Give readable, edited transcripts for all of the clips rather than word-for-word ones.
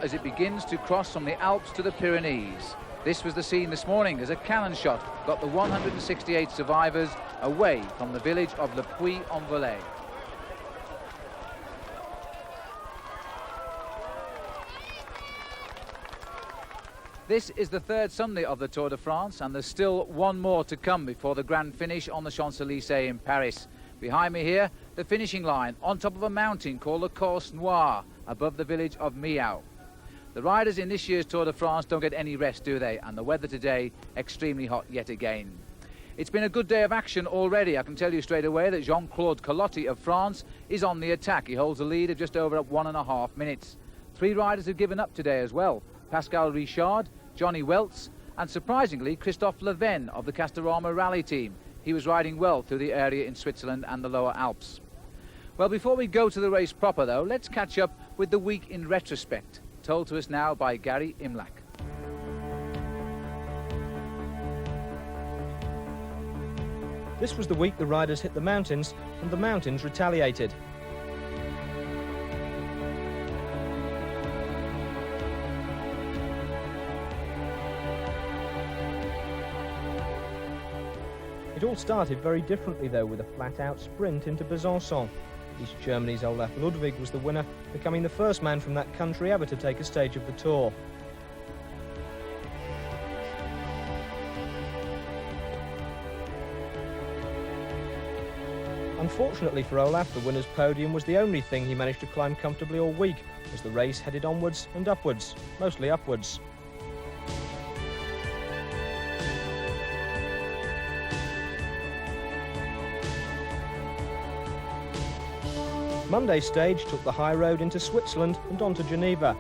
as it begins to cross from the Alps to the Pyrenees. This was the scene this morning as a cannon shot got the 168 survivors away from the village of Le Puy-en-Velay. This is the third Sunday of the Tour de France, and there's still one more to come before the grand finish on the Champs-Élysées in Paris. Behind me here, the finishing line on top of a mountain called the Corse Noire, above the village of Millau. The riders in this year's Tour de France don't get any rest, do they? And the weather today, extremely hot yet again. It's been a good day of action already. I can tell you straight away that Jean-Claude Collotti of France is on the attack. He holds a lead of just over 1.5 minutes. 3 riders have given up today as well. Pascal Richard, Johnny Weltz, and surprisingly Christophe Leven of the Castorama Rally team. He was riding well through the area in Switzerland and the lower Alps. Well, before we go to the race proper though, let's catch up with the week in retrospect, told to us now by Gary Imlach. This was the week the riders hit the mountains and the mountains retaliated. It all started very differently though, with a flat-out sprint into Besançon. East Germany's Olaf Ludwig was the winner, becoming the first man from that country ever to take a stage of the Tour. Unfortunately for Olaf, the winner's podium was the only thing he managed to climb comfortably all week, as the race headed onwards and upwards, mostly upwards. Monday's stage took the high road into Switzerland and on to Geneva.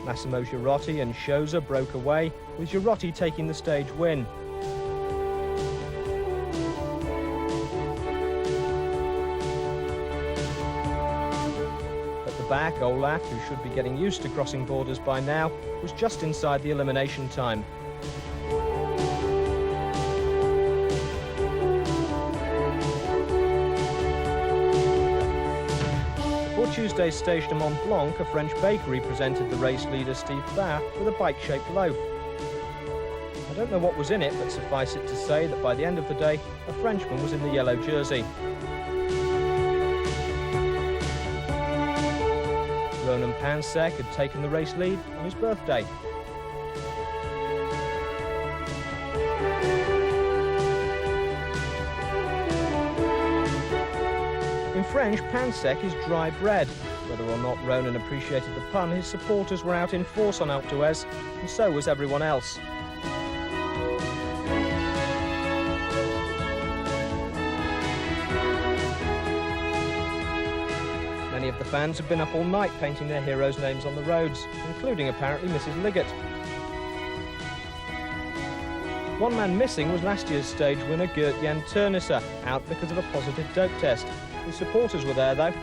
Massimo Girotti and Sciosa broke away, with Girotti taking the stage win. At the back, Olaf, who should be getting used to crossing borders by now, was just inside the elimination time. Tuesday's Stage de Mont Blanc, a French bakery presented the race leader Steve Barr with a bike-shaped loaf. I don't know what was in it, but suffice it to say that by the end of the day, a Frenchman was in the yellow jersey. Ronan Pansek had taken the race lead on his birthday. In French, Pansek is dry bread. Whether or not Ronan appreciated the pun, his supporters were out in force on Alpe d'Huez, and so was everyone else. Many of the fans have been up all night painting their heroes' names on the roads, including apparently Mrs. Liggett. One man missing was last year's stage winner Gert-Jan Teunissen, out because of a positive dope test. His supporters were there though.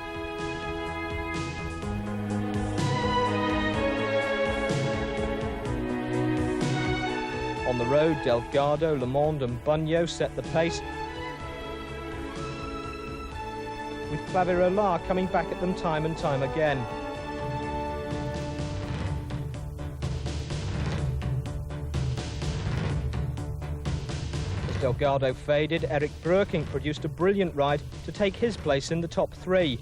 On the road, Delgado, LeMond and Bunyo set the pace, with Clavirola coming back at them time and time again. As Delgado faded, Eric Breukink produced a brilliant ride to take his place in the top 3.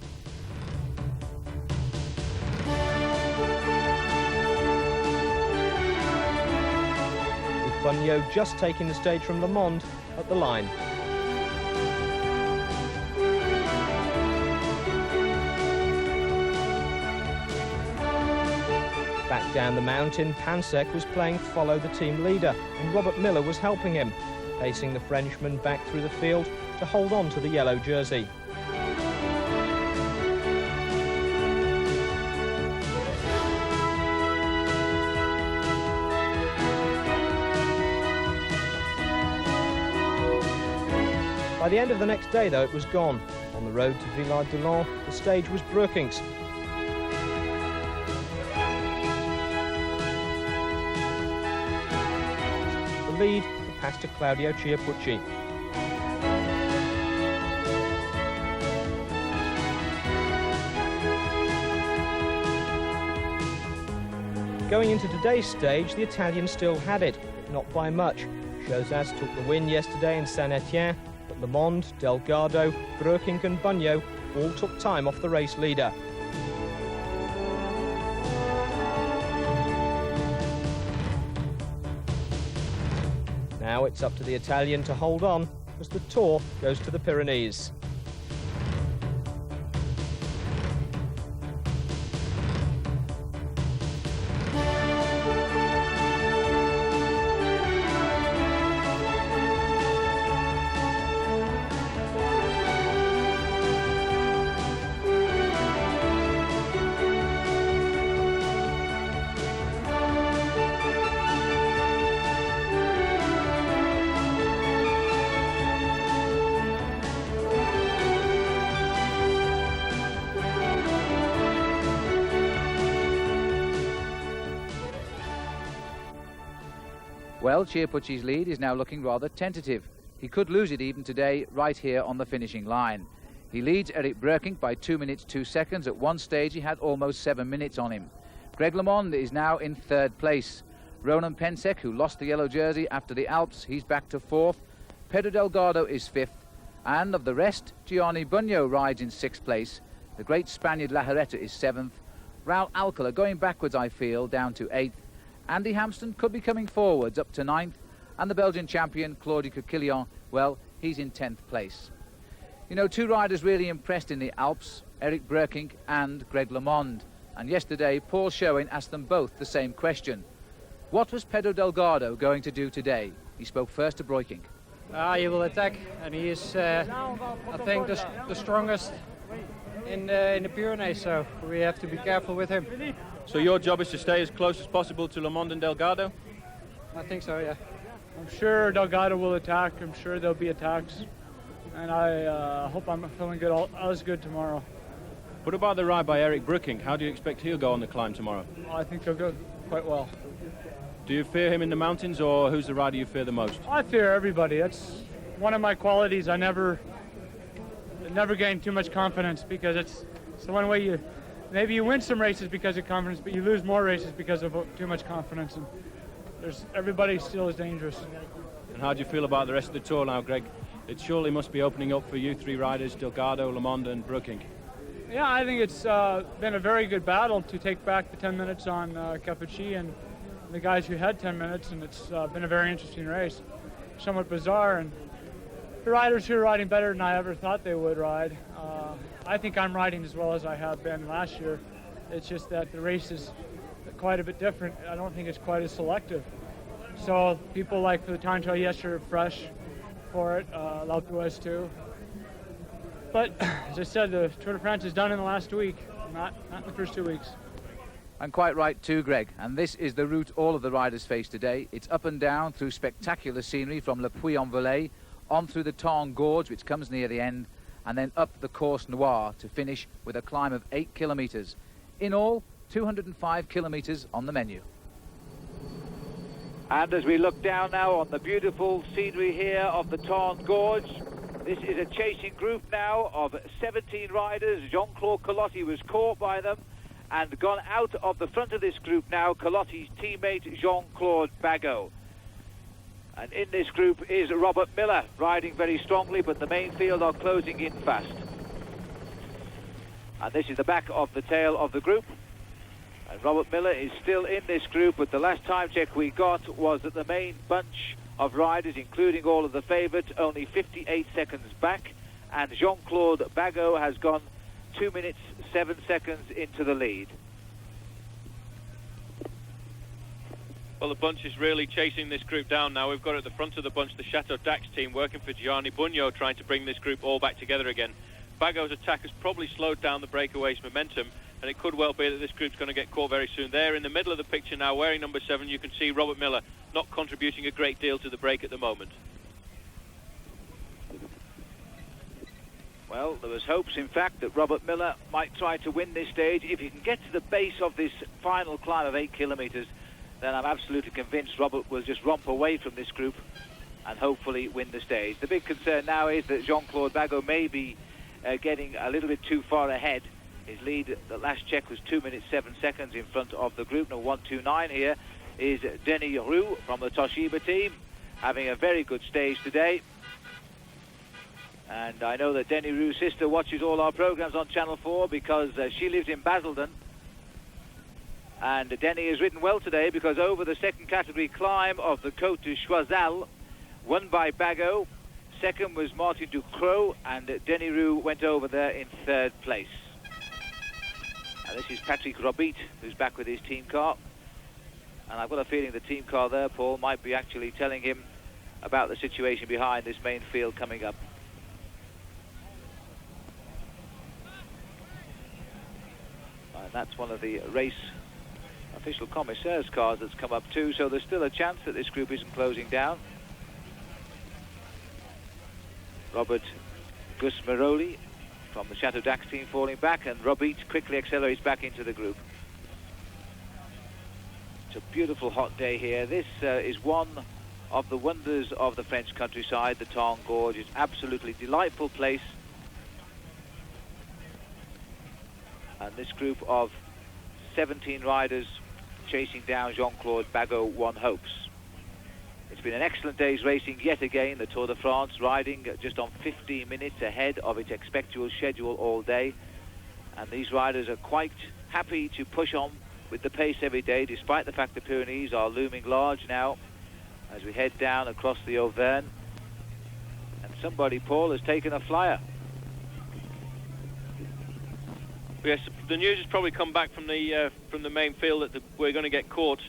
Bunyo just taking the stage from LeMond at the line. Back down the mountain, Pansek was playing follow the team leader, and Robert Miller was helping him, pacing the Frenchman back through the field to hold on to the yellow jersey. By the end of the next day, though, it was gone. On the road to Villard-de-Lans, the stage was Breukink's. The lead passed to Claudio Chiappucci. Going into today's stage, the Italians still had it, not by much. Josas took the win yesterday in Saint-Étienne, but Le Monde, Delgado, Breukink and Bunyo all took time off the race leader. Now it's up to the Italian to hold on as the Tour goes to the Pyrenees. Well, Chiappucci's lead is now looking rather tentative. He could lose it even today, right here on the finishing line. He leads Eric Breukink by 2 minutes 2 seconds. At one stage he had almost 7 minutes on him. Greg LeMond is now in third place. Ronan Pensek, who lost the yellow jersey after the Alps, he's back to fourth. Pedro Delgado is fifth. And of the rest, Gianni Bunyo rides in sixth place. The great Spaniard Lajareta is seventh. Raul Alcala going backwards, I feel, down to eighth. Andy Hampston could be coming forwards up to ninth, and the Belgian champion Claude Coquillon, well, he's in 10th place. You know, two riders really impressed in the Alps, Eric Breukink and Greg LeMond, and yesterday Paul Schoen asked them both the same question. What was Pedro Delgado going to do today? He spoke first to Breukink. He will attack, and he is, I think, the strongest in the Pyrenees, so we have to be careful with him. So your job is to stay as close as possible to LeMond and Delgado? I think so, yeah. I'm sure Delgado will attack. I'm sure there'll be attacks. And I hope I'm feeling good, as good tomorrow. What about the ride by Eric Breukink? How do you expect he'll go on the climb tomorrow? I think he'll go quite well. Do you fear him in the mountains, or who's the rider you fear the most? I fear everybody. That's one of my qualities. I never gain too much confidence, because it's the one way maybe you win some races because of confidence, but you lose more races because of too much confidence. And everybody still is dangerous. And how do you feel about the rest of the Tour now, Greg? It surely must be opening up for you three riders, Delgado, LeMond and Breukink. Yeah, I think it's been a very good battle to take back the 10 minutes on Chiappucci and the guys who had 10 minutes, and it's been a very interesting race. Somewhat bizarre, and the riders who are riding better than I ever thought they would ride. I think I'm riding as well as I have been last year. It's just that the race is quite a bit different. I don't think it's quite as selective. So people like for the time trial yesterday are fresh for it, L'Alpe d'Huez too. But as I said, the Tour de France is done in the last week, not in the first 2 weeks. And quite right too, Greg. And this is the route all of the riders face today. It's up and down through spectacular scenery from Le Puy-en-Velay, on through the Tarn Gorge, which comes near the end, and then up the Course Noire to finish with a climb of 8 kilometres. In all, 205 kilometres on the menu. And as we look down now on the beautiful scenery here of the Tarn Gorge, this is a chasing group now of 17 riders. Jean-Claude Collotti was caught by them and gone out of the front of this group now, Collotti's teammate Jean-Claude Bagot. And in this group is Robert Miller, riding very strongly, but the main field are closing in fast. And this is the back of the tail of the group. And Robert Miller is still in this group, but the last time check we got was that the main bunch of riders, including all of the favourites, only 58 seconds back. And Jean-Claude Bagot has gone 2 minutes 7 seconds into the lead. Well, the bunch is really chasing this group down now. We've got at the front of the bunch the Chateau Dax team working for Gianni Bunyo, trying to bring this group all back together again. Bagot's attack has probably slowed down the breakaway's momentum, and it could well be that this group's going to get caught very soon. There in the middle of the picture now, wearing number 7, you can see Robert Miller not contributing a great deal to the break at the moment. Well, there was hopes, in fact, that Robert Miller might try to win this stage. If he can get to the base of this final climb of 8 kilometres, then I'm absolutely convinced Robert will just romp away from this group and hopefully win the stage. The big concern now is that Jean-Claude Bagot may be getting a little bit too far ahead His lead, the last check, was 2 minutes 7 seconds in front of the group. Now 1:29 here is Denis Roux from the Toshiba team, having a very good stage today. And I know that Denis Roux' sister watches all our programs on Channel 4 because she lives in Basildon. And Denis has ridden well today because over the second category climb of the Côte de Choiseul, won by Bagot, second was Martin Ducrot, and Denis Roux went over there in third place. And this is Patrick Robit, who's back with his team car. And I've got a feeling the team car there, Paul, might be actually telling him about the situation behind this main field coming up. And that's one of the race official commissaire's cars that's come up too, so there's still a chance that this group isn't closing down. Robert Gusmeroli from the Chateau Dax team falling back, and Robit quickly accelerates back into the group. It's a beautiful hot day here. This is one of the wonders of the French countryside, the Tarn Gorge. It's absolutely delightful place. And this group of 17 riders chasing down Jean-Claude Bagot won hopes. It's been an excellent day's racing yet again. The Tour de France riding just on 15 minutes ahead of its expected schedule all day. And these riders are quite happy to push on with the pace every day, despite the fact the Pyrenees are looming large now as we head down across the Auvergne. And somebody, Paul, has taken a flyer. Yes, the news has probably come back from the main field that we're going to get caught,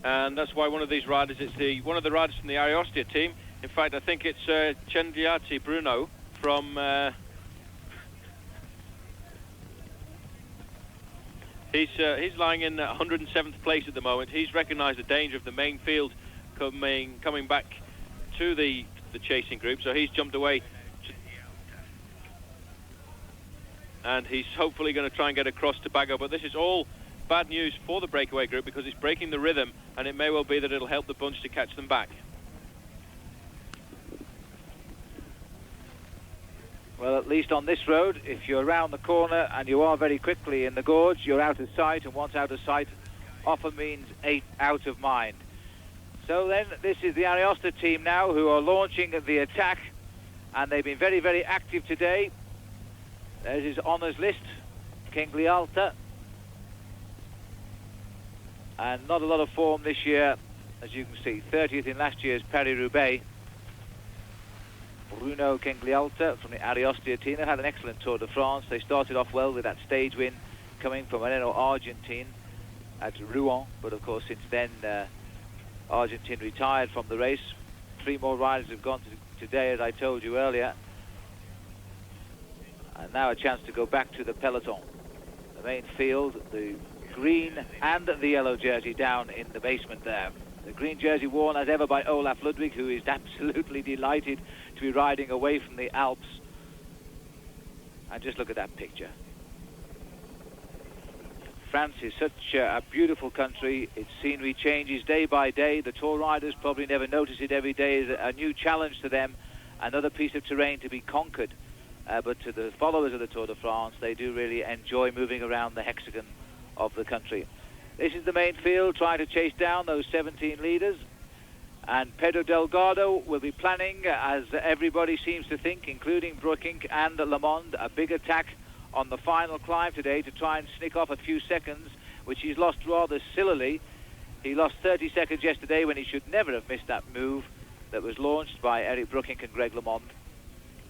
and that's why one of these riders, it's one of the riders from the Ariostia team. In fact, I think it's Cendiati Bruno from. He's lying in 107th place at the moment. He's recognised the danger of the main field coming back to the chasing group, so he's jumped away. And he's hopefully going to try and get across to Bagot, but this is all bad news for the breakaway group because it's breaking the rhythm, and it may well be that it'll help the bunch to catch them back. Well, at least on this road, if you're around the corner and you are very quickly in the gorge, you're out of sight, and once out of sight often means out of mind. So then, this is the Ariosta team now who are launching the attack, and they've been very, very active today. There's his honours list, Kenglialta. And not a lot of form this year, as you can see. 30th in last year's Paris-Roubaix. Bruno Kenglialta from the Ariostia team. They had an excellent Tour de France. They started off well with that stage win coming from Renault Argentine at Rouen. But of course, since then, Argentine retired from the race. 3 more riders have gone today, as I told you earlier. And now a chance to go back to the peloton. The main field, the green and the yellow jersey down in the basement there. The green jersey worn as ever by Olaf Ludwig, who is absolutely delighted to be riding away from the Alps. And just look at that picture. France is such a beautiful country. Its scenery changes day by day. The Tour riders probably never notice it. Every day is a new challenge to them, another piece of terrain to be conquered. But to the followers of the Tour de France, they do really enjoy moving around the hexagon of the country. This is the main field, trying to chase down those 17 leaders. And Pedro Delgado will be planning, as everybody seems to think, including Brookink and Le Monde, a big attack on the final climb today to try and snick off a few seconds, which he's lost rather sillily. He lost 30 seconds yesterday when he should never have missed that move that was launched by Eric Brookink and Greg LeMond.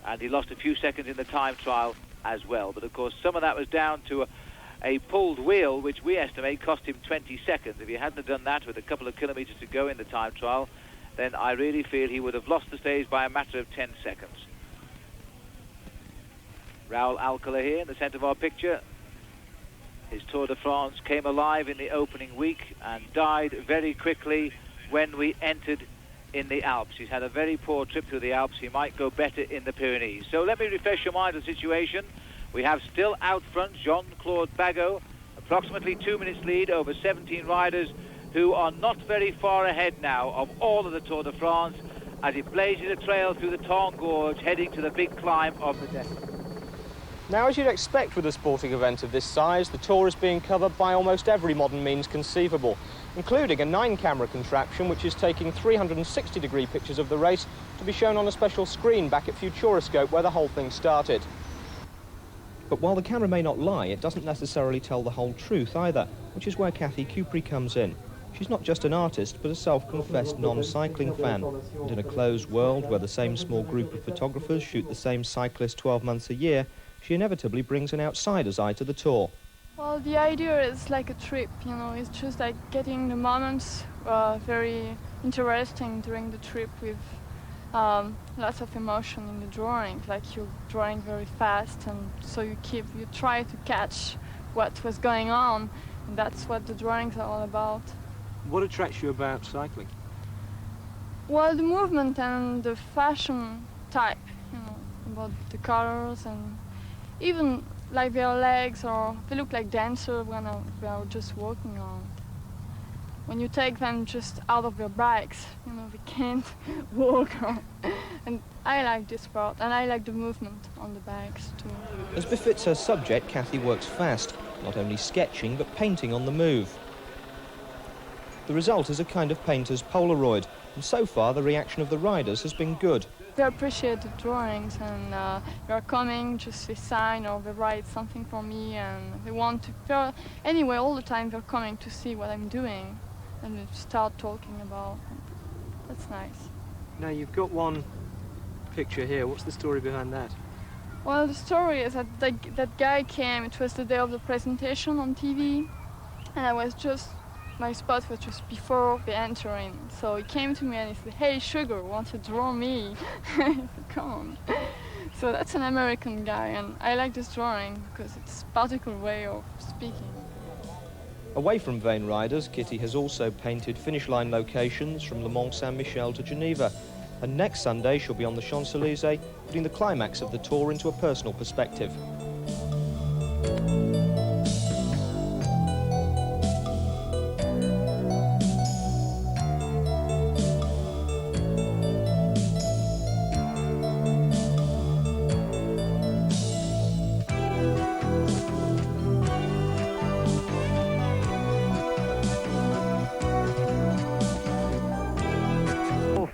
And he lost a few seconds in the time trial as well. But of course, some of that was down to a pulled wheel, which we estimate cost him 20 seconds. If he hadn't done that with a couple of kilometres to go in the time trial, then I really feel he would have lost the stage by a matter of 10 seconds. Raul Alcala here in the centre of our picture. His Tour de France came alive in the opening week and died very quickly when we entered in the Alps. He's had a very poor trip through the Alps. He might go better in the Pyrenees. So let me refresh your mind of the situation. We have still out front Jean-Claude Bagot, approximately 2 minutes lead over 17 riders who are not very far ahead now of all of the Tour de France as it blazes a trail through the Tarn Gorge heading to the big climb of the day. Now, as you'd expect with a sporting event of this size, the Tour is being covered by almost every modern means conceivable, including a 9-camera contraption which is taking 360-degree pictures of the race to be shown on a special screen back at Futuroscope where the whole thing started. But while the camera may not lie, it doesn't necessarily tell the whole truth either, which is where Kathy Kupri comes in. She's not just an artist, but a self-confessed non-cycling fan. And in a closed world where the same small group of photographers shoot the same cyclist 12 months a year, she inevitably brings an outsider's eye to the Tour. Well, the idea is like a trip, you know, it's just like getting the moments very interesting during the trip with lots of emotion in the drawing, like you're drawing very fast, and so you try to catch what was going on, and that's what the drawings are all about. What attracts you about cycling? Well, the movement and the fashion type, you know, about the colors, and even like their legs, or they look like dancers when they are just walking on. When you take them just out of their bikes, you know, they can't walk. And I like this part, and I like the movement on the bikes too. As befits her subject, Kathy works fast, not only sketching but painting on the move. The result is a kind of painter's Polaroid, and so far the reaction of the riders has been good. They appreciate the drawings, and they are coming, just they sign or they write something for me, and they want to, anyway, all the time they're coming to see what I'm doing, and they start talking about it. That's nice. Now, you've got one picture here. What's the story behind that? Well, the story is that that guy came, it was the day of the presentation on TV, and my spot was just before the entering. So he came to me and he said, "Hey, Sugar, want to draw me?" I said, "Come on." So that's an American guy, and I like this drawing because it's a particular way of speaking. Away from vain riders, Kitty has also painted finish line locations from Le Mans Saint-Michel to Geneva. And next Sunday she'll be on the Champs-Élysées, putting the climax of the Tour into a personal perspective.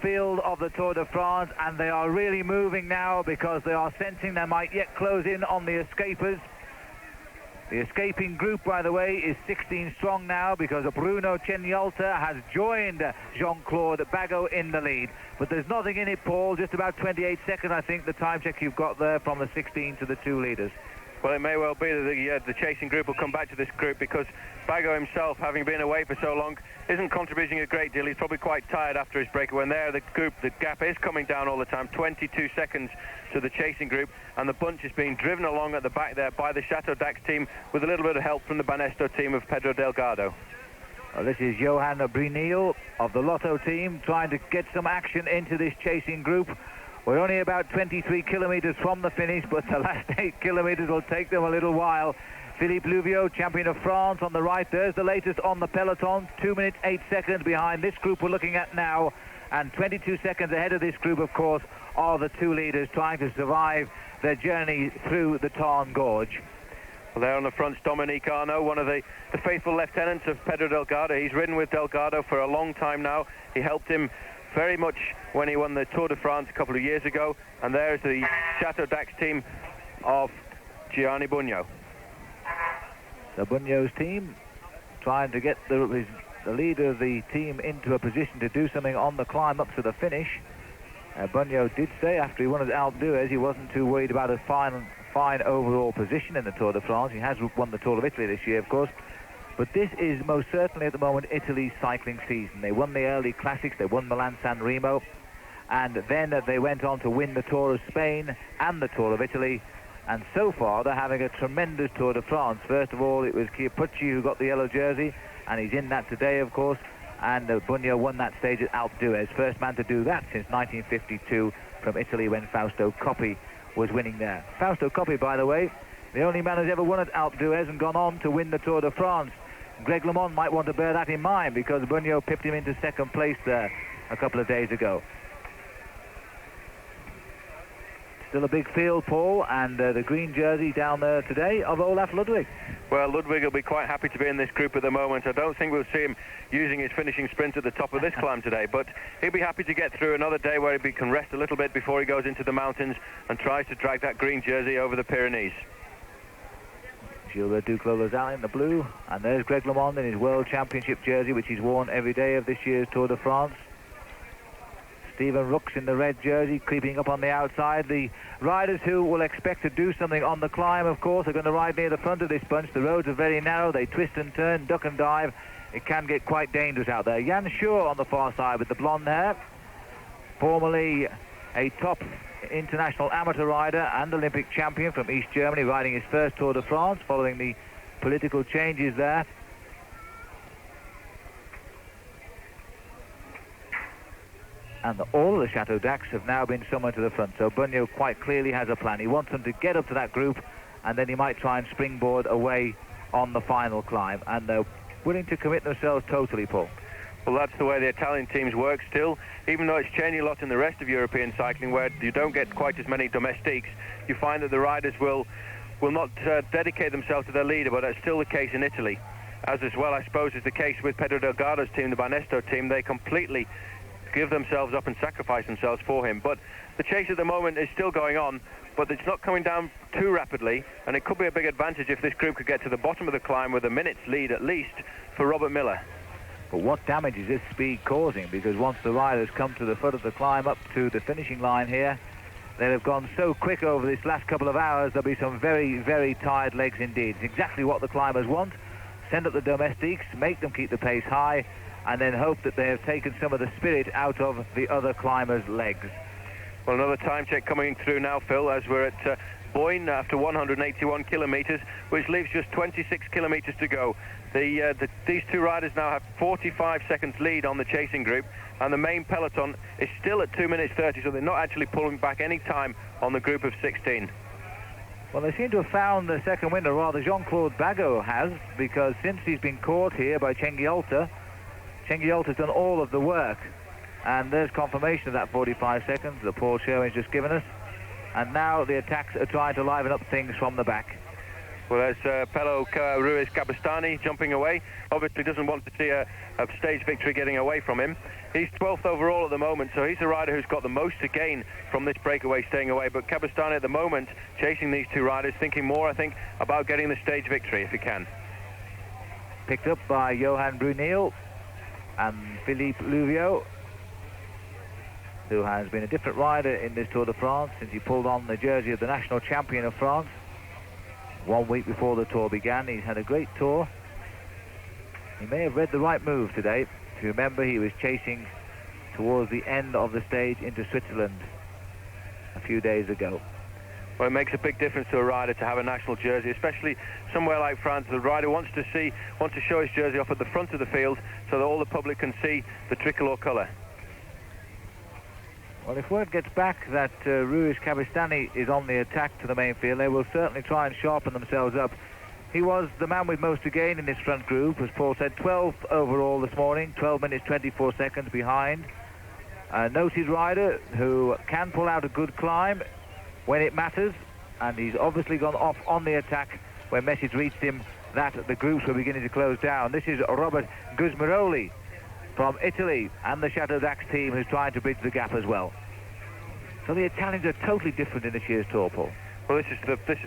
Field of the Tour de France, and they are really moving now because they are sensing they might yet close in on the escapers. The escaping group, by the way, is 16 strong now because Bruno Chenolta has joined Jean-Claude Bagot in the lead. But there's nothing in it, Paul. Just about 28 seconds, I think, the time check you've got there from the 16 to the 2 leaders. Well, it may well be that the chasing group will come back to this group because Bagot himself, having been away for so long, isn't contributing a great deal. He's probably quite tired after his break. When there, the gap is coming down all the time, 22 seconds to the chasing group, and the bunch is being driven along at the back there by the Chateau Dax team with a little bit of help from the Banesto team of Pedro Delgado. Well, this is Johan Bruneel of the Lotto team trying to get some action into this chasing group. We're only about 23 kilometres from the finish, but the last 8 kilometres will take them a little while. Philippe Louviot, champion of France, on the right. There's the latest on the peloton, 2 minutes 8 seconds behind this group we're looking at now, and 22 seconds ahead of this group, of course, are the 2 leaders trying to survive their journey through the Tarn Gorge. Well, there on the front's Dominique Arnaud, one of the faithful lieutenants of Pedro Delgado. He's ridden with Delgado for a long time now. He helped him very much when he won the Tour de France a couple of years ago. And there's the Chateau Dax team of Gianni Bugno. So Bugno's team trying to get the leader of the team into a position to do something on the climb up to the finish. Bugno did say after he won at Alpe d'Huez he wasn't too worried about a fine overall position in the Tour de France. He has won the Tour of Italy this year, of course. But this is most certainly at the moment Italy's cycling season. They won the early classics, they won Milan San Remo, and then they went on to win the Tour of Spain and the Tour of Italy. And so far they're having a tremendous Tour de France. First of all, it was Chiappucci who got the yellow jersey, and he's in that today, of course. And Bugno won that stage at Alpe d'Huez. First man to do that since 1952 from Italy when Fausto Coppi was winning there. Fausto Coppi, by the way, the only man who's ever won at Alpe d'Huez and gone on to win the Tour de France. Greg LeMond might want to bear that in mind because Bugno pipped him into second place there a couple of days ago. Still a big field, Paul, and the green jersey down there today of Olaf Ludwig. Well, Ludwig will be quite happy to be in this group at the moment. I don't think we'll see him using his finishing sprint at the top of this climb today, but he'll be happy to get through another day where he can rest a little bit before he goes into the mountains and tries to drag that green jersey over the Pyrenees. Gilbert Duclos-Lassalle in the blue, and there's Greg LeMond in his World Championship jersey, which he's worn every day of this year's Tour de France. Stephen Rooks in the red jersey, creeping up on the outside. The riders who will expect to do something on the climb, of course, are going to ride near the front of this bunch. The roads are very narrow. They twist and turn, duck and dive. It can get quite dangerous out there. Jan Schur on the far side with the blonde hair. Formerly a top international amateur rider and Olympic champion from East Germany, riding his first Tour de France following the political changes there. And all of the Chateau d'Ax have now been summoned to the front, so Bunyo quite clearly has a plan. He wants them to get up to that group, and then he might try and springboard away on the final climb. And they're willing to commit themselves totally, Paul. Well, that's the way the Italian teams work still. Even though it's changing a lot in the rest of European cycling, where you don't get quite as many domestiques, you find that the riders will not dedicate themselves to their leader, but that's still the case in Italy. As well, I suppose, is the case with Pedro Delgado's team, the Banesto team. They completely give themselves up and sacrifice themselves for him. But the chase at the moment is still going on, but it's not coming down too rapidly, and it could be a big advantage if this group could get to the bottom of the climb with a minute's lead at least for Robert Miller. But what damage is this speed causing? Because once the riders come to the foot of the climb up to the finishing line here, they'll have gone so quick over this last couple of hours, there'll be some very, very tired legs indeed. It's exactly what the climbers want. Send up the domestiques, make them keep the pace high, and then hope that they have taken some of the spirit out of the other climbers' legs. Well, another time check coming through now, Phil, as we're at Boyne after 181 kilometres, which leaves just 26 kilometres to go. These two riders now have 45 seconds lead on the chasing group, and the main peloton is still at 2 minutes 30, so they're not actually pulling back any time on the group of 16. Well, they seem to have found the second winner, rather Jean-Claude Bagot has, because since he's been caught here by Cenghiolta, Cenghiolta's done all of the work. And there's confirmation of that 45 seconds that Paul Sherwin's just given us. And now the attacks are trying to liven up things from the back. Well, there's Pello Ruiz Cabestany jumping away. Obviously doesn't want to see a stage victory getting away from him. He's 12th overall at the moment, so he's the rider who's got the most to gain from this breakaway staying away. But Cabestany at the moment, chasing these two riders, thinking more, I think, about getting the stage victory if he can. Picked up by Johan Brunel and Philippe Louvio, who has been a different rider in this Tour de France since he pulled on the jersey of the national champion of France 1 week before the tour began. He's had a great tour. He may have read the right move today. If you remember, he was chasing towards the end of the stage into Switzerland a few days ago. Well, it makes a big difference to a rider to have a national jersey, especially somewhere like France. The rider wants to show his jersey off at the front of the field so that all the public can see the tricolour colour. Well, if word gets back that Ruiz Cabestany is on the attack to the main field, they will certainly try and sharpen themselves up. He was the man with most to gain in this front group, as Paul said, 12th overall this morning, 12 minutes 24 seconds behind. A noted rider who can pull out a good climb when it matters, and he's obviously gone off on the attack when message reached him that the groups were beginning to close down. This is Robert Gusmeroli from Italy and the Chateau d'Ax team, who's trying to bridge the gap as well. So the Italians are totally different in this year's Tour, Paul. Well, this is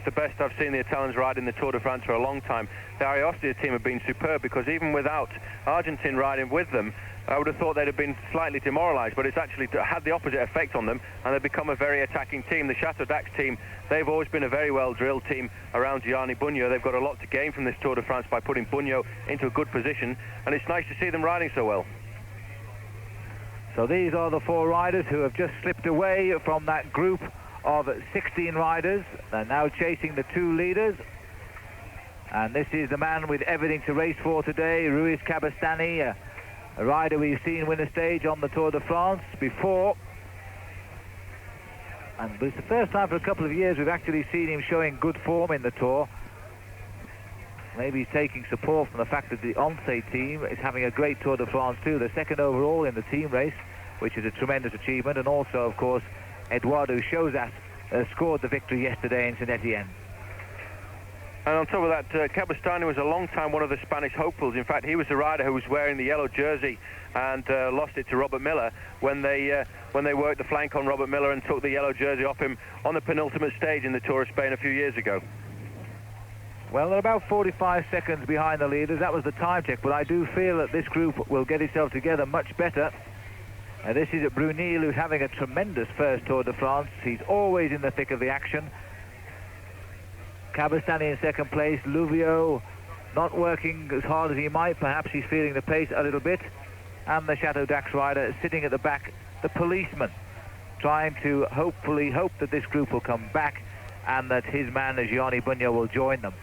the best I've seen the Italians ride in the Tour de France for a long time. The Austria team have been superb, because even without Argentin riding with them, I would have thought they'd have been slightly demoralised, but it's actually had the opposite effect on them, and they've become a very attacking team. The Chateau d'Ax team, they've always been a very well-drilled team around Gianni Bugno. They've got a lot to gain from this Tour de France by putting Bugno into a good position, and it's nice to see them riding so well. So these are the four riders who have just slipped away from that group of 16 riders. They're now chasing the two leaders. And this is the man with everything to race for today, Ruiz Cabestany, a rider we've seen win a stage on the Tour de France before. And it's the first time for a couple of years we've actually seen him showing good form in the Tour. Maybe he's taking support from the fact that the Once team is having a great Tour de France too. The second overall in the team race, which is a tremendous achievement. And also, of course, Eduardo Chozas scored the victory yesterday in St Etienne. And on top of that, Cabestany was a long time one of the Spanish hopefuls. In fact, he was the rider who was wearing the yellow jersey and lost it to Robert Miller when they worked the flank on Robert Miller and took the yellow jersey off him on the penultimate stage in the Tour of Spain a few years ago. Well, they're about 45 seconds behind the leaders. That was the time check, but I do feel that this group will get itself together much better. This is Brunil, who's having a tremendous first Tour de France. He's always in the thick of the action. Cabestany in second place. Louvio not working as hard as he might. Perhaps he's feeling the pace a little bit. And the Chateau d'Ax rider sitting at the back, the policeman, trying to hopefully hope that this group will come back and that his man, Gianni Bugno, will join them.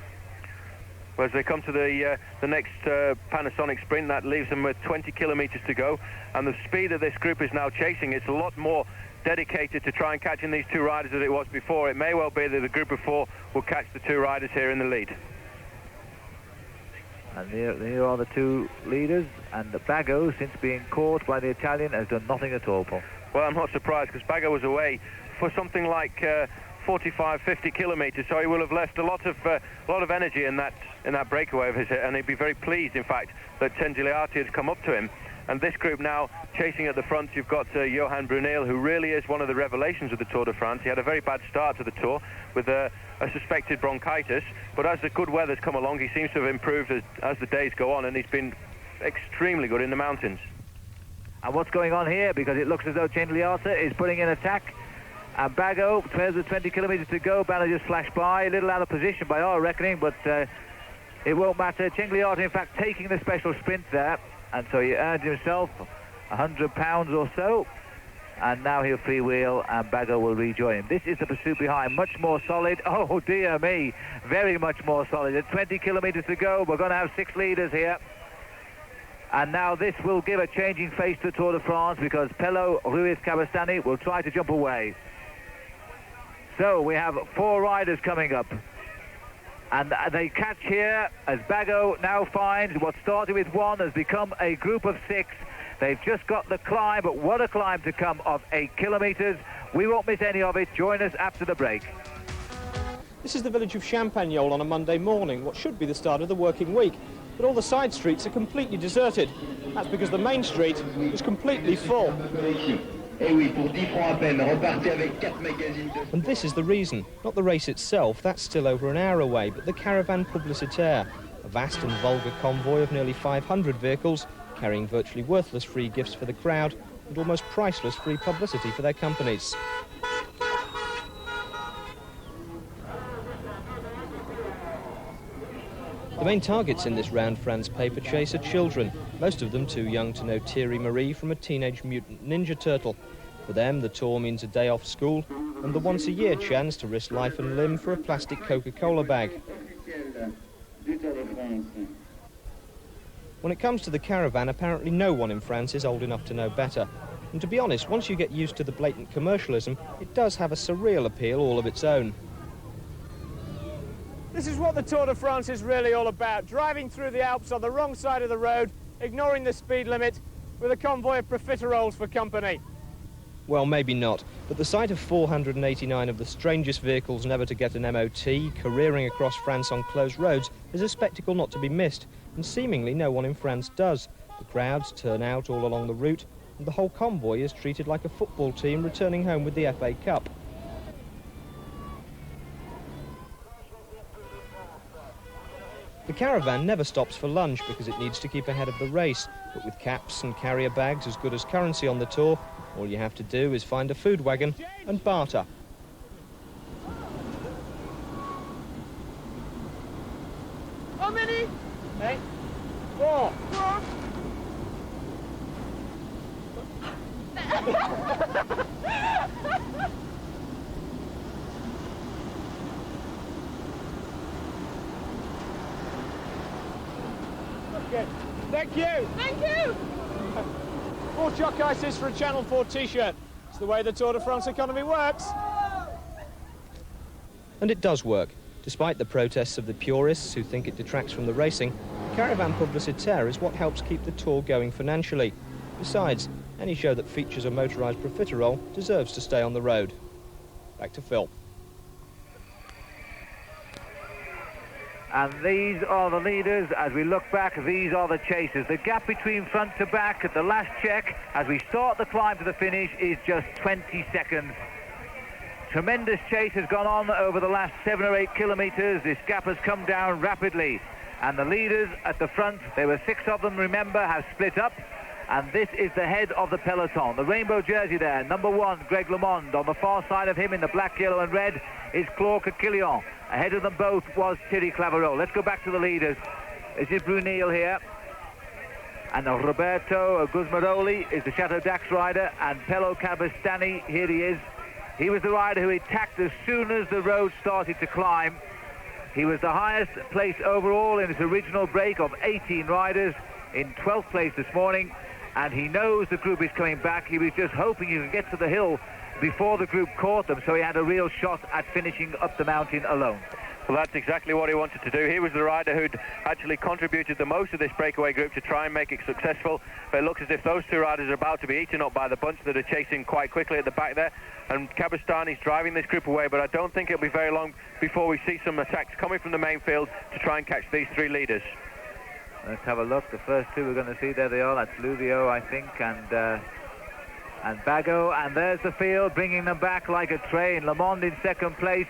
Well, as they come to the next Panasonic sprint, that leaves them with 20 kilometres to go. And the speed that this group is now chasing, it's a lot more dedicated to try and catching these two riders than it was before. It may well be that the group of four will catch the two riders here in the lead. And here are the two leaders, and Bago, since being caught by the Italian, has done nothing at all, Paul. Well, I'm not surprised, because Bago was away for something like 45, 50 kilometres, so he will have left a lot of energy in that breakaway of his, and he'd be very pleased, in fact, that Tenzi Leati had come up to him. And this group now chasing at the front, you've got Johan Brunel, who really is one of the revelations of the Tour de France. He had a very bad start to the Tour with a suspected bronchitis, but as the good weather's come along, he seems to have improved as the days go on, and he's been extremely good in the mountains. And what's going on here? Because it looks as though Tenzi Leati is putting in attack. And Bago, 20 kilometres to go. Banner just flashed by, a little out of position by our reckoning, but it won't matter. Tenzi Leati, in fact, taking the special sprint there. And so he earned himself £100 or so, and now he'll freewheel and Bago will rejoin him. This is the pursuit behind, much more solid. Oh dear me, very much more solid. At 20 kilometres to go, we're going to have 6 leaders here. And now this will give a changing face to the Tour de France, because Pello Ruiz Cabestany will try to jump away. So we have 4 riders coming up. And they catch here as Bago now finds what started with 1 has become a group of 6. They've just got the climb, but what a climb to come of 8 kilometres. We won't miss any of it. Join us after the break. This is the village of Champagnole on a Monday morning, what should be the start of the working week. But all the side streets are completely deserted. That's because the main street is completely full. And this is the reason. Not the race itself, that's still over an hour away, but the Caravan Publicitaire, a vast and vulgar convoy of nearly 500 vehicles, carrying virtually worthless free gifts for the crowd and almost priceless free publicity for their companies. The main targets in this round France paper chase are children, most of them too young to know Thierry Marie from a Teenage Mutant Ninja Turtle. For them, the Tour means a day off school and the once-a-year chance to risk life and limb for a plastic Coca-Cola bag. When it comes to the Caravan, apparently no one in France is old enough to know better. And to be honest, once you get used to the blatant commercialism, it does have a surreal appeal all of its own. This is what the Tour de France is really all about, driving through the Alps on the wrong side of the road, ignoring the speed limit, with a convoy of profiteroles for company. Well, maybe not, but the sight of 489 of the strangest vehicles never to get an MOT careering across France on closed roads is a spectacle not to be missed, and seemingly no one in France does. The crowds turn out all along the route, and the whole convoy is treated like a football team returning home with the FA Cup. The Caravan never stops for lunch because it needs to keep ahead of the race, but with caps and carrier bags as good as currency on the Tour, all you have to do is find a food wagon and barter. How many? 8. 4. Okay. Thank you. Thank you. 4 chalk ices for a Channel 4 t-shirt. It's the way the Tour de France economy works. And it does work. Despite the protests of the purists who think it detracts from the racing, the Caravan Publicitaire is what helps keep the Tour going financially. Besides, any show that features a motorised profiterole deserves to stay on the road. Back to Phil. And these are the leaders. As we look back, these are the chasers. The gap between front to back at the last check, as we start the climb to the finish, is just 20 seconds. Tremendous chase has gone on over the last 7 or 8 kilometres. This gap has come down rapidly. And the leaders at the front, there were 6 of them, remember, have split up. And this is the head of the peloton. The rainbow jersey there, number 1, Greg LeMond. On the far side of him in the black, yellow and red is Claude Coquillon. Ahead of them both was Thierry Clavereau. Let's go back to the leaders. This is Brunel here. And Roberto Gusmeroli is the Chateau Dax rider. And Pello Cabestany, here he is. He was the rider who attacked as soon as the road started to climb. He was the highest place overall in his original break of 18 riders, in 12th place this morning. And he knows the group is coming back. He was just hoping he could get to the hill before the group caught them, so he had a real shot at finishing up the mountain alone. Well, that's exactly what he wanted to do. He was the rider who'd actually contributed the most of this breakaway group to try and make it successful. But it looks as if those 2 riders are about to be eaten up by the bunch that are chasing quite quickly at the back there. And Cabestany's driving this group away, but I don't think it'll be very long before we see some attacks coming from the main field to try and catch these 3 leaders. Let's have a look. The first 2 we're going to see, there they are. That's Luvio, I think, and Bago. And there's the field, bringing them back like a train. LeMond in 2nd place.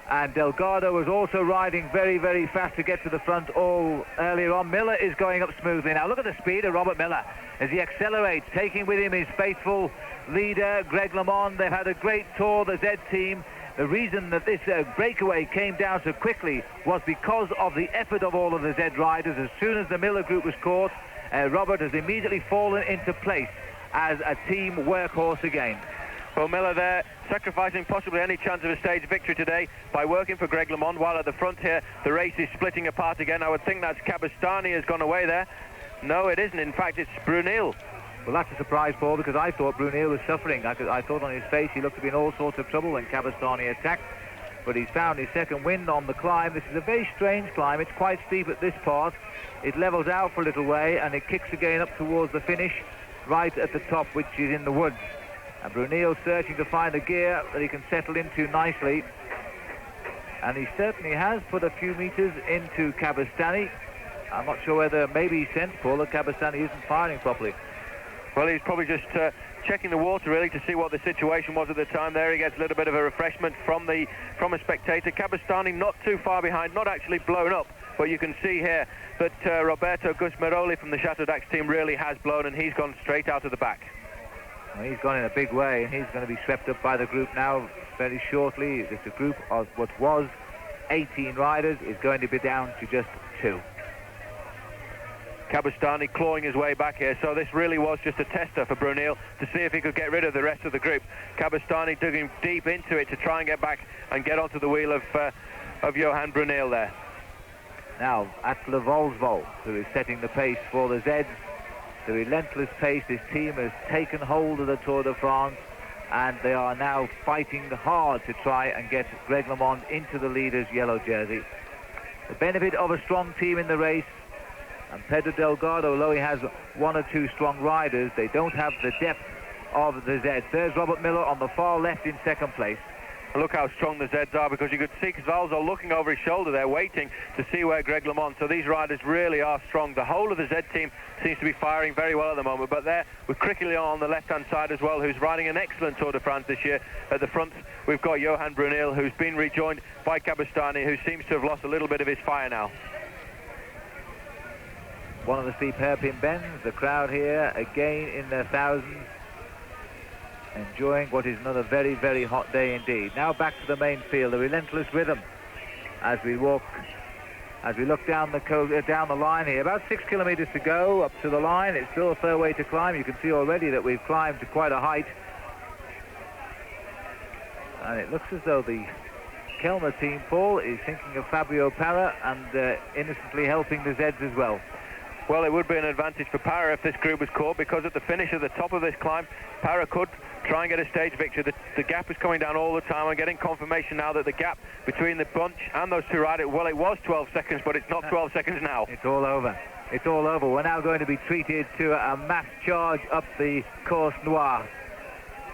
And Delgado was also riding very, very fast to get to the front all earlier on. Miller is going up smoothly. Now look at the speed of Robert Miller as he accelerates, taking with him his faithful leader, Greg LeMond. They've had a great tour, the Z team. The reason that this breakaway came down so quickly was because of the effort of all of the Z riders. As soon as the Miller group was caught, Robert has immediately fallen into place as a team workhorse again. Well, Miller there, sacrificing possibly any chance of a stage victory today by working for Greg LeMond, while at the front here, the race is splitting apart again. I would think that's Cabestany has gone away there. No, it isn't. In fact, it's Brunel. Well, that's a surprise, Paul, because I thought Brunel was suffering. I thought on his face he looked to be in all sorts of trouble when Cabestany attacked. But he's found his 2nd wind on the climb. This is a very strange climb. It's quite steep at this part. It levels out for a little way, and it kicks again up towards the finish, right at the top, which is in the woods. And Brunel searching to find a gear that he can settle into nicely. And he certainly has put a few meters into Cabestany. I'm not sure whether maybe he sensed, Paul, that Cabestany isn't firing properly. Well, he's probably just checking the water, really, to see what the situation was at the time there. He gets a little bit of a refreshment from a spectator. Cabestany not too far behind, not actually blown up. But you can see here that Roberto Gusmeroli from the Chateau Dax team really has blown, and he's gone straight out of the back. Well, he's gone in a big way, and he's going to be swept up by the group now very shortly. This group of what was 18 riders is going to be down to just 2. Cabestany clawing his way back here, so this really was just a tester for Brunel to see if he could get rid of the rest of the group. Cabestany digging deep into it to try and get back and get onto the wheel of Johan Brunel there. Now, Atle Volsvold, who is setting the pace for the Zeds. The relentless pace, this team has taken hold of the Tour de France, and they are now fighting hard to try and get Greg LeMond into the leader's yellow jersey. The benefit of a strong team in the race, and Pedro Delgado, although he has 1 or 2 strong riders, they don't have the depth of the Zeds. There's Robert Miller on the far left in 2nd place. Look how strong the Zeds are, because you could see Valzo looking over his shoulder there, waiting to see where Greg LeMond. So these riders really are strong. The whole of the Z team seems to be firing very well at the moment, but there with Criquelion on the left-hand side as well, who's riding an excellent Tour de France this year. At the front, we've got Johan Brunel, who's been rejoined by Cabestany, who seems to have lost a little bit of his fire now. One of the steep hairpin bends, the crowd here again in their thousands, enjoying what is another very, very hot day indeed. Now back to the main field, the relentless rhythm as we look down the line here. About 6 kilometers to go up to the line. It's still a fair way to climb. You can see already that we've climbed to quite a height. And it looks as though the Kellner team, Paul, is thinking of Fabio Parra and innocently helping the Zeds as well. Well, it would be an advantage for Parra if this group was caught, because at the finish at the top of this climb, Parra could try and get a stage victory. The gap is coming down all the time. I'm getting confirmation now that the gap between the bunch and those 2 riders, well, it was 12 seconds, but it's not 12 seconds now. It's all over. It's all over. We're now going to be treated to a mass charge up the Course Noire.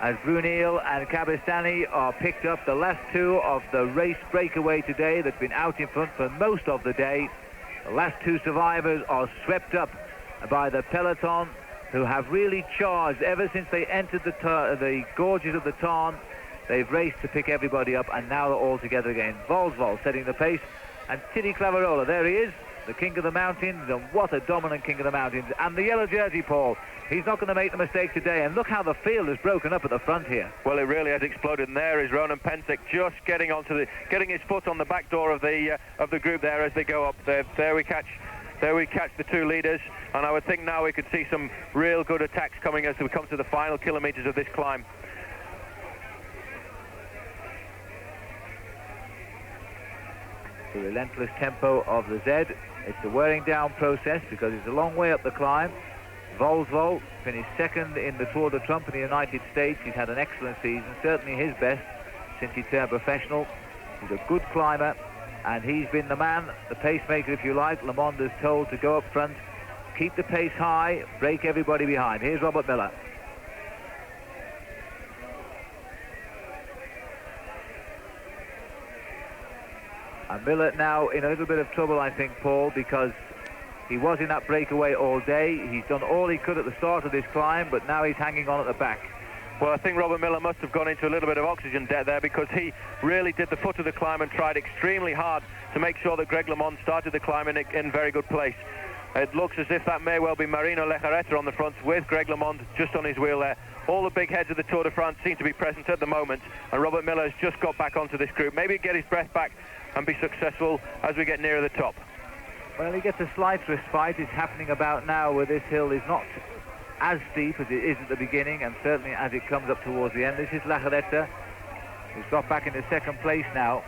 as Brunel and Cabestany are picked up, the last two of the race breakaway today that's been out in front for most of the day. The last two survivors are swept up by the peloton, who have really charged ever since they entered the gorges of the Tarn. They've raced to pick everybody up, and now they're all together again. Volsvold setting the pace, and Titi Clavarola, there he is, the king of the mountains, and what a dominant king of the mountains. And the yellow jersey, Paul, he's not going to make the mistake today, and look how the field has broken up at the front here. Well, it really has exploded, and there is Ronan Pensick just getting his foot on the back door of the group there as they go up. There we catch the two leaders, and I would think now we could see some real good attacks coming as we come to the final kilometres of this climb. The relentless tempo of the Z. It's a wearing down process because it's a long way up the climb. Volsvold finished second in the Tour de Trump in the United States. He's had an excellent season, certainly his best since he turned professional. He's a good climber, and he's been the man, the pacemaker if you like. Le Monde is told to go up front, keep the pace high, break everybody behind. Here's Robert Miller. And Miller now in a little bit of trouble, I think, Paul, because he was in that breakaway all day. He's done all he could at the start of this climb, but now he's hanging on at the back. Well, I think Robert Miller must have gone into a little bit of oxygen debt there, because he really did the foot of the climb and tried extremely hard to make sure that Greg LeMond started the climb in very good place. It looks as if that may well be Marino Lejarreta on the front with Greg LeMond just on his wheel there. All the big heads of the Tour de France seem to be present at the moment, and Robert Miller has just got back onto this group. Maybe get his breath back and be successful as we get nearer the top. Well, he gets a slight respite. It's happening about now where this hill is not as steep as it is at the beginning, and certainly as it comes up towards the end. This is Lejarreta, who's got back into second place now,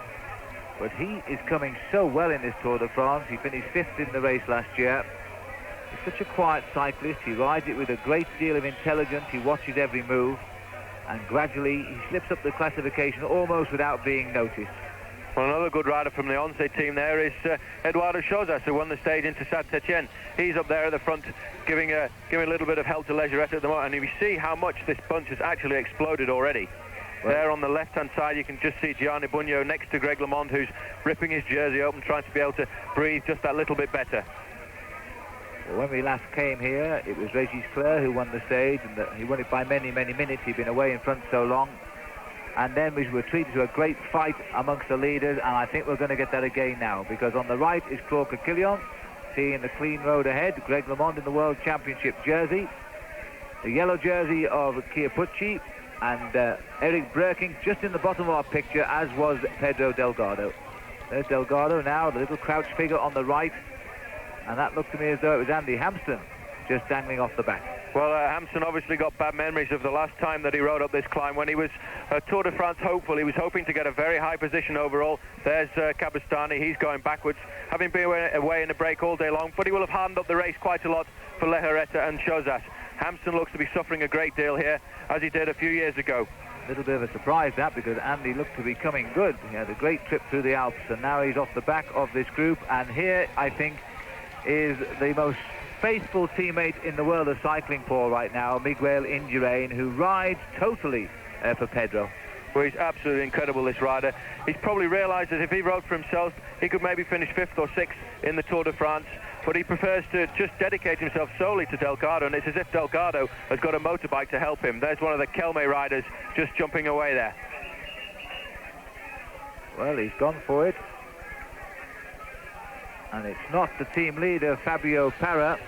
but he is coming so well in this Tour de France. He finished fifth in the race last year. He's such a quiet cyclist. He rides it with a great deal of intelligence. He watches every move, and gradually he slips up the classification almost without being noticed. Well, another good rider from the Once team there is Eduardo Chozas, who won the stage into Saint-Etienne. He's up there at the front giving a little bit of help to Lejarreta at the moment, and you see how much this bunch has actually exploded already. Well, there on the left-hand side you can just see Gianni Bugno next to Greg LeMond, who's ripping his jersey open, trying to be able to breathe just that little bit better. Well, when we last came here, it was Régis Clair who won the stage, and he won it by many, many minutes. He'd been away in front so long. And then we were treated to a great fight amongst the leaders, and I think we're going to get that again now, because on the right is Claude Coquillon, seeing the clean road ahead. Greg LeMond in the World Championship jersey, the yellow jersey of Chiappucci, and Eric Breking just in the bottom of our picture, as was Pedro Delgado. There's Delgado now, the little crouched figure on the right, and that looked to me as though it was Andy Hampsten just dangling off the back. Well, Hampsten obviously got bad memories of the last time that he rode up this climb when he was Tour de France hopeful. He was hoping to get a very high position overall. There's Cabestany. He's going backwards, having been away in a break all day long, but he will have hardened up the race quite a lot for Lejarreta and Chozas. Hampsten looks to be suffering a great deal here, as he did a few years ago. A little bit of a surprise that, because Andy looked to be coming good. He had a great trip through the Alps, and now he's off the back of this group. And here, I think, is the most faithful teammate in the world of cycling, Paul, right now, Miguel Indurain, who rides totally for Pedro. Well, he's absolutely incredible, this rider. He's probably realised that if he rode for himself, he could maybe finish 5th or 6th in the Tour de France, but he prefers to just dedicate himself solely to Delgado, and it's as if Delgado has got a motorbike to help him. There's one of the Kelme riders just jumping away there. Well, he's gone for it. And it's not the team leader, Fabio Parra.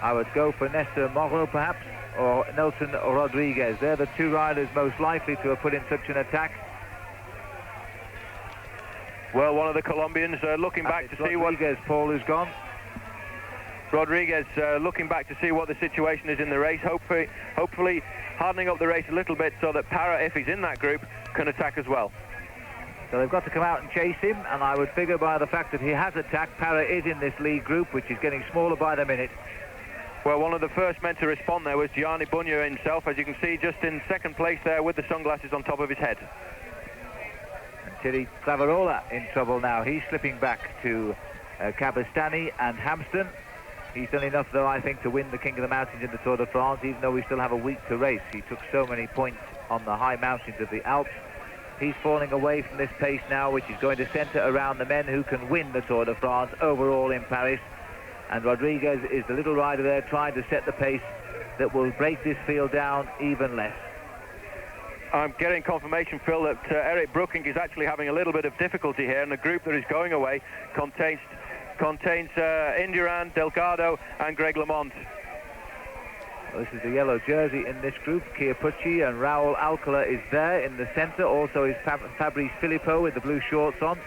I would go for Nestor Morro, perhaps, or Nelson Rodriguez. They're the two riders most likely to have put in such an attack. Well, one of the Colombians looking back to see what... Rodriguez, Paul, has gone. Rodriguez looking back to see what the situation is in the race, hopefully hardening up the race a little bit so that Parra, if he's in that group, can attack as well. So they've got to come out and chase him, and I would figure by the fact that he has attacked, Parra is in this lead group, which is getting smaller by the minute. Well, one of the first men to respond there was Gianni Bugno himself, as you can see, just in second place there with the sunglasses on top of his head. And Titi Clavarola in trouble now. He's slipping back to Cabestany and Hampsten. He's done enough, though, I think, to win the King of the Mountains in the Tour de France, even though we still have a week to race. He took so many points on the high mountains of the Alps. He's falling away from this pace now, which is going to centre around the men who can win the Tour de France overall in Paris. And Rodriguez is the little rider there trying to set the pace that will break this field down even less. I'm getting confirmation, Phil, that Eric Brooking is actually having a little bit of difficulty here, and the group that is going away contains Indurain, Delgado and Greg LeMond. Well, this is the yellow jersey in this group. Chiappucci and Raul Alcala is there in the centre. Also is Fabrice Philippot with the blue shorts on.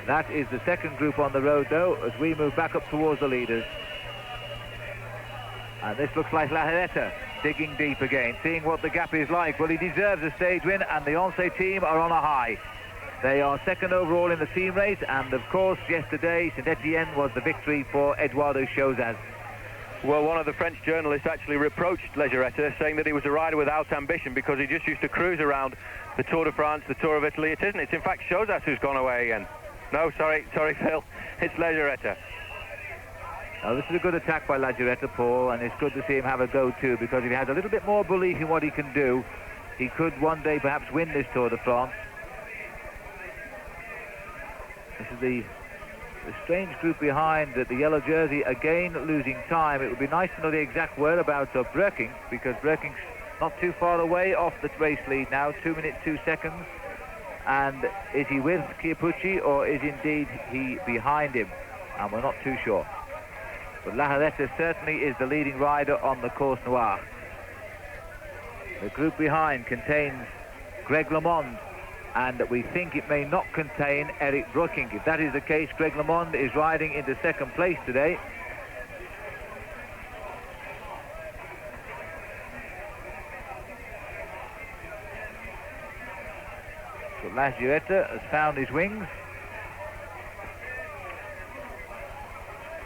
That is the second group on the road, though, as we move back up towards the leaders. And this looks like Larreta digging deep again, seeing what the gap is like. Well, he deserves a stage win, and the ONCE team are on a high. They are second overall in the team race, and of course, yesterday, Saint-Etienne was the victory for Eduardo Chozas. Well, one of the French journalists actually reproached Legeretta, saying that he was a rider without ambition because he just used to cruise around the Tour de France, the Tour of Italy. It isn't. It's in fact Chozas who's gone away again. No, sorry, Phil. It's Legeretta. Now, this is a good attack by Legeretta, Paul, and it's good to see him have a go too, because if he has a little bit more belief in what he can do, he could one day perhaps win this Tour de France. This is the strange group behind the yellow jersey, again losing time. It would be nice to know the exact whereabouts of Breking, because Breking's not too far away off the race lead now, 2 minutes 2 seconds. And is he with Chiappucci, or is indeed he behind him? And we're not too sure. But Larreta certainly is the leading rider on the Course Noire. The group behind contains Greg LeMond, and we think it may not contain Eric Brooking. If that is the case, Greg LeMond is riding into second place today. So Larreta has found his wings.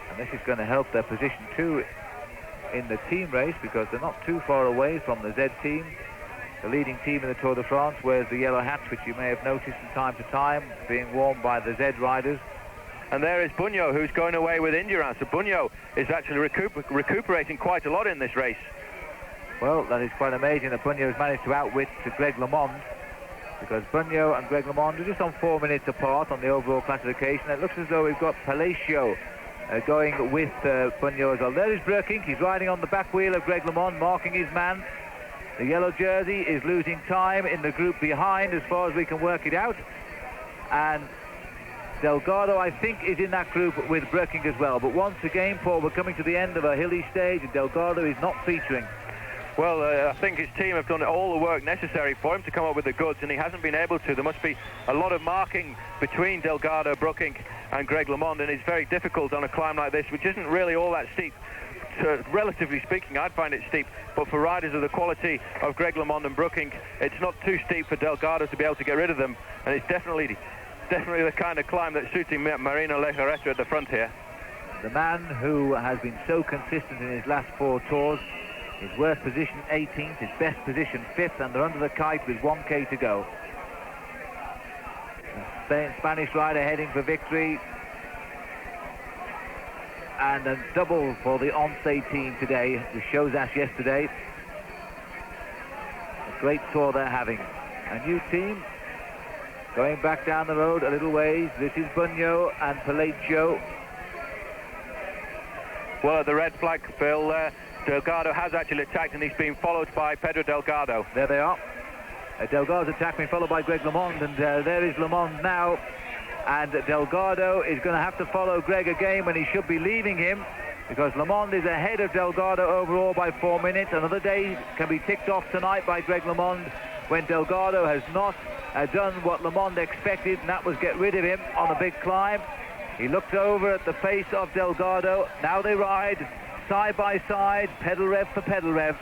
And this is going to help their position too in the team race, because they're not too far away from the Z team. The leading team in the Tour de France wears the yellow hats, which you may have noticed from time to time, being worn by the Z riders. And there is Bunyo, who's going away with Indurain. So Bunyo is actually recuperating quite a lot in this race. Well, that is quite amazing that Bunyo has managed to outwit Greg LeMond, because Bunyo and Greg LeMond are just on 4 minutes apart on the overall classification. It looks as though we've got Palacio going with Bunyo as well. There is Breking. He's riding on the back wheel of Greg LeMond, marking his man. The yellow jersey is losing time in the group behind, as far as we can work it out. And Delgado, I think, is in that group with Breking as well. But once again, Paul, we're coming to the end of a hilly stage, and Delgado is not featuring. Well, I think his team have done all the work necessary for him to come up with the goods, and he hasn't been able to. There must be a lot of marking between Delgado, Brooking and Greg LeMond, and it's very difficult on a climb like this, which isn't really all that steep. Relatively speaking, I'd find it steep, but for riders of the quality of Greg LeMond and Brooking, it's not too steep for Delgado to be able to get rid of them, and it's definitely the kind of climb that's suiting Marino Lejarreta at the front here. The man who has been so consistent in his last 4 tours, his worst position 18th, his best position 5th, and they're under the kite with 1k to go. The Spanish rider heading for victory, and a double for the ONCE team today, with Chozas yesterday. A great tour they're having. A new team going back down the road a little ways. This is Bunyo and Palacio. Well, at the red flag, Phil, Delgado has actually attacked, and he's been followed by Pedro Delgado. There they are. Delgado's attack being followed by Greg LeMond, and there is LeMond now. And Delgado is going to have to follow Greg again when he should be leaving him, because LeMond is ahead of Delgado overall by 4 minutes. Another day can be ticked off tonight by Greg LeMond, when Delgado has not done what LeMond expected, and that was get rid of him on a big climb. He looked over at the face of Delgado. Now they ride side by side, pedal rev for pedal rev.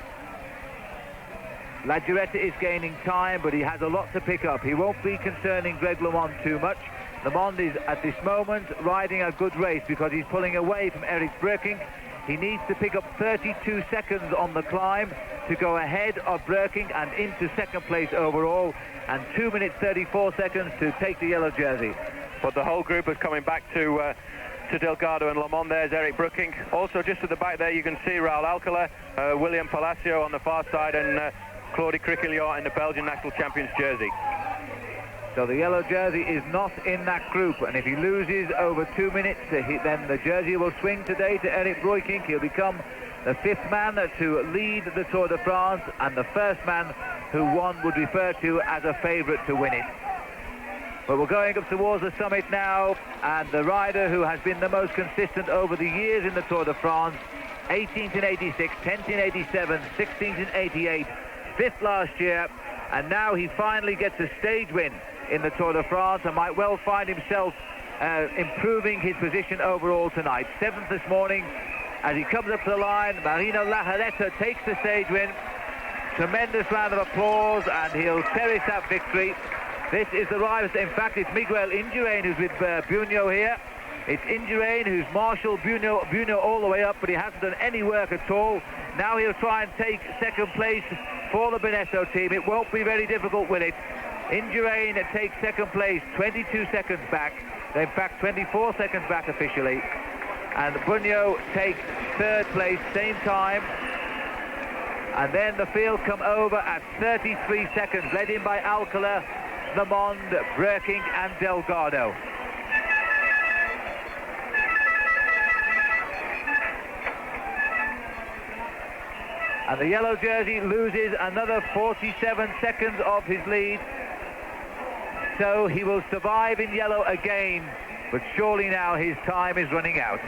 Lejarreta is gaining time, but he has a lot to pick up. He won't be concerning Greg LeMond too much. LeMond is at this moment riding a good race because he's pulling away from Eric Breking. He needs to pick up 32 seconds on the climb to go ahead of Breking and into second place overall, and 2 minutes 34 seconds to take the yellow jersey. But the whole group is coming back to to Delgado and Le Mans. There's Eric Brooking. Also just at the back there you can see Raul Alcala, William Palacio on the far side, and Claude Criquillon in the Belgian national champion's jersey. So the yellow jersey is not in that group, and if he loses over 2 minutes, then the jersey will swing today to Eric Brooking. He'll become the 5th man to lead the Tour de France, and the first man who one would refer to as a favourite to win it. But we're going up towards the summit now, and the rider who has been the most consistent over the years in the Tour de France, 18th in 86, 10th in 87, 16th in 88, 5th last year, and now he finally gets a stage win in the Tour de France and might well find himself improving his position overall tonight. 7th this morning. As he comes up to the line, Marino Lajaretta takes the stage win. Tremendous round of applause, and he'll cherish that victory. This is the rival. In fact, it's Miguel Indurain who's with Buño here. It's Indurain who's marshalled Buño all the way up, but he hasn't done any work at all. Now he'll try and take second place for the Benesso team. It won't be very difficult, will it? Indurain takes second place, 22 seconds back. In fact, 24 seconds back officially. And Buño takes 3rd place, same time. And then the field come over at 33 seconds, led in by Alcala, Le Mans, Brooking and Delgado. And the yellow jersey loses another 47 seconds of his lead. So he will survive in yellow again, but surely now his time is running out.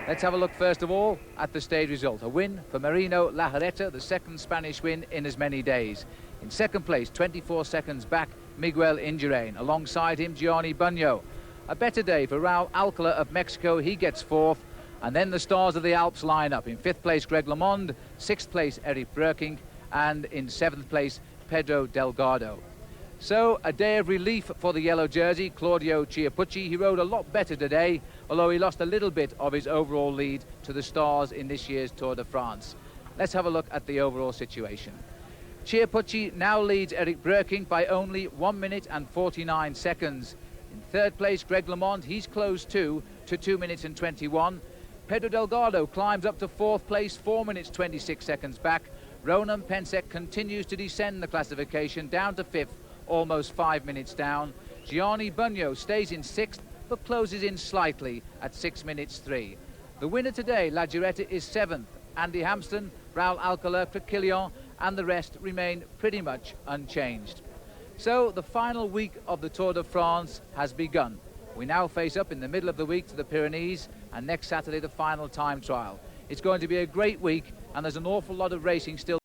Let's have a look first of all at the stage result. A win for Marino Lajaretta, the 2nd Spanish win in as many days. In 2nd place, 24 seconds back, Miguel Indurain. Alongside him, Gianni Buño. A better day for Raul Alcala of Mexico. He gets 4th. And then the stars of the Alps line up. In 5th place, Greg LeMond. 6th place, Eric Brooking. And in 7th place, Pedro Delgado. So, a day of relief for the yellow jersey, Claudio Chiappucci. He rode a lot better today, although he lost a little bit of his overall lead to the stars in this year's Tour de France. Let's have a look at the overall situation. Chiappucci now leads Eric Brooking by only 1 minute and 49 seconds. In 3rd place, Greg LeMond. He's closed too, to 2 minutes and 21. Pedro Delgado climbs up to 4th place, 4 minutes 26 seconds back. Ronan Pensek continues to descend the classification down to 5th, almost 5 minutes down. Gianni Buño stays in 6th, but closes in slightly at 6 minutes 3. The winner today, Lajaretta, is 7th. Andy Hampsten, Raul Alcala, Criquillon, and the rest remain pretty much unchanged. So the final week of the Tour de France has begun. We now face up in the middle of the week to the Pyrenees, and next Saturday the final time trial. It's going to be a great week, and there's an awful lot of racing still